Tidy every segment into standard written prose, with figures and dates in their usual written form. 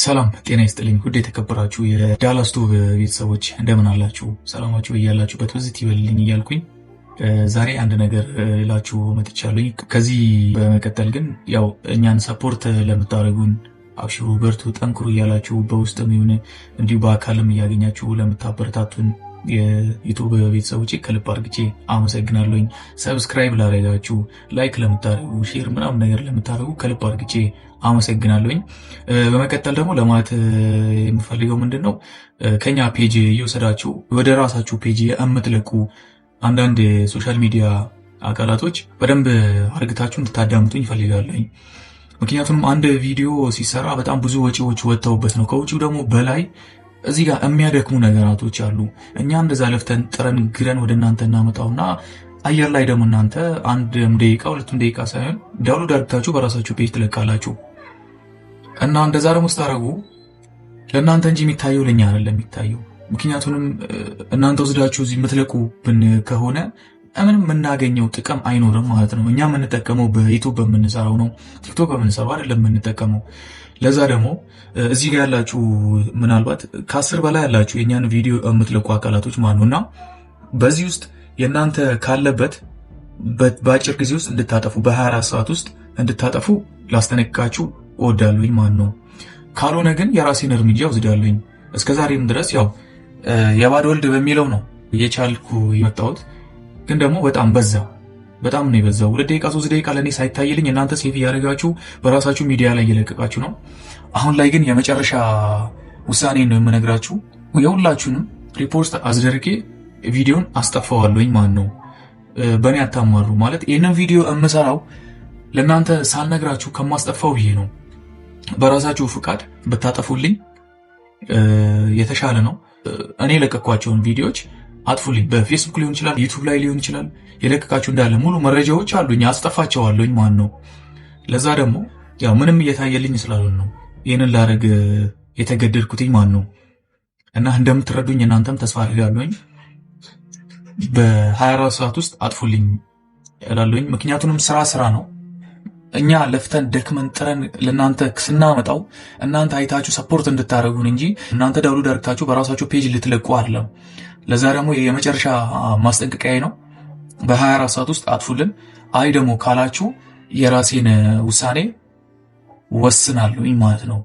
ሰላም ጤና ይስጥልኝ። ውድ የተከበራችሁ የዳላስ ቱብ ቤተሰቦች እንደምን አላችሁ? ሰላማችሁ እያላችሁበት በዚህ ይበልልኝ እያልኩኝ ዛሬ አንድ ነገር እላችሁ መጥቻለሁ። ከዚህ በመቀጠል ግን ያው እኛን ሰፖርት ለምታደርጉን አብሽሩ፣ በርቱ፣ ጠንክሩ እያላችሁ በውስጥም ይሁን እንዲሁ በአካልም እያገኛችሁ ለምታበረታቱን የዩቲዩብ ቤተሰቦች ከልብ አድርጌ አመሰግናለሁኝ። ሰብስክራይብ ላደረጋችሁ፣ ላይክ ለምታደርጉ፣ ሼር ምናምን ነገር ለምታደርጉ ከልብ አድርጌ አመሰግናለሁኝ። በመቀጠል ደግሞ ለማለት የምፈልገው ምንድነው ከኛ ፔጅ እየወሰዳችሁ ወደ ራሳችሁ ፔጅ የምትለቁ አንዳንድ ሶሻል ሚዲያ አካላቶች በደንብ አርግታችሁ እንድታዳምጡኝ ይፈልጋለኝ። ምክንያቱም አንድ ቪዲዮ ሲሰራ በጣም ብዙ ወጪዎች ወጥተውበት ነው። ከውጪው ደግሞ በላይ እዚህ ጋር የሚያደክሙ ነገራቶች አሉ። እኛ እንደዛ ለፍተን ጥረን ግረን ወደ እናንተ እናመጣውና አየር ላይ ደግሞ እናንተ አንድም ደቂቃ ሁለቱም ደቂቃ ሳይሆን ዳውንሎድ አድርጋችሁ በራሳችሁ ፔጅ ትለቃላችሁ እና እንደዛ ደግሞ ስታደርጉ ለእናንተ እንጂ የሚታየው ለኛ አይደለም የሚታየው። ምክንያቱም እናንተ ወስዳችሁ እዚህ የምትለቁብን ከሆነ ምንም የምናገኘው ጥቅም አይኖርም ማለት ነው። እኛ የምንጠቀመው በዩቲዩብ በምንሰራው ነው፣ ቲክቶክ በምንሰራው አይደለም የምንጠቀመው። ለዛ ደግሞ እዚህ ጋር ያላችሁ ምናልባት ከ10 በላይ ያላችሁ የኛን ቪዲዮ የምትለቁ አካላቶች ማለት ነውና በዚህ ውስጥ የእናንተ ካለበት በአጭር ጊዜ ውስጥ እንድታጠፉ በ24 ሰዓት ውስጥ እንድታጠፉ ላስጠነቅቃችሁ እወዳለሁኝ ማለት ነው። ካልሆነ ግን የራሴን እርምጃ ወስዳለሁኝ። እስከዛሬም ድረስ ያው የባዶ ወልድ በሚለው ነው እየቻልኩ የመጣሁት፣ ግን ደግሞ በጣም በጣም ነው የበዛው። 2 ደቂቃ 3 ደቂቃ ለኔ ሳይታይልኝ እናንተ ሴቭ እያደረጋችሁ በራሳችሁ ሚዲያ ላይ እየለቀቃችሁ ነው። አሁን ላይ ግን የመጨረሻ ውሳኔ ነው የምነግራችሁ። የሁላችሁንም ሪፖርት አስደርጌ ቪዲዮን አስጠፋዋለሁኝ ማለት ነው። በእኔ አታማሩ ማለት ይህንን ቪዲዮ የምሰራው ለእናንተ ሳልነግራችሁ ከማስጠፋው ብዬ ነው። በራሳችሁ ፍቃድ ብታጠፉልኝ የተሻለ ነው። እኔ የለቀኳቸውን ቪዲዮዎች አጥፉልኝ። በፌስቡክ ሊሆን ይችላል፣ ዩቲዩብ ላይ ሊሆን ይችላል። የለቀቃችሁ እንዳለ ሙሉ መረጃዎች አሉኝ፣ አስጠፋቸዋለሁኝ ማለት ነው። ለዛ ደግሞ ያው ምንም እየታየልኝ ስላልሆነ ነው ይህንን ላደርግ የተገደድኩትኝ ማለት ነው። እና እንደምትረዱኝ እናንተም ተስፋ አድርጋለሁኝ። በ24 ሰዓት ውስጥ አጥፉልኝ እላለሁኝ። ምክንያቱም ስራ ነው። እኛ ለፍተን ደክመን ጥረን ለእናንተ ስናመጣው እናንተ አይታችሁ ሰፖርት እንድታደርጉን እንጂ እናንተ ዳውንሎድ አድርጋችሁ በራሳችሁ ፔጅ ልትለቁ አይደለም። ለዛ ደግሞ የመጨረሻ ማስጠንቀቂያ ነው። በ24 ሰዓት ውስጥ አጥፉልን። አይ ደግሞ ካላችሁ የራሴን ውሳኔ ወስናለሁኝ ማለት ነው።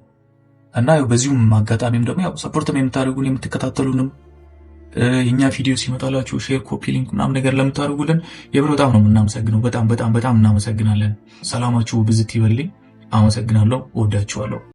እና በዚሁም አጋጣሚም ደግሞ ያው ሰፖርትም የምታደርጉን የምትከታተሉንም የኛ ቪዲዮ ሲመጣላችሁ ሼር፣ ኮፒ ሊንክ ምናምን ነገር ለምታደርጉልን የብር በጣም ነው የምናመሰግነው። በጣም እናመሰግናለን። ሰላማችሁ ብዝት ይበልኝ። አመሰግናለሁ። ወዳችኋለሁ።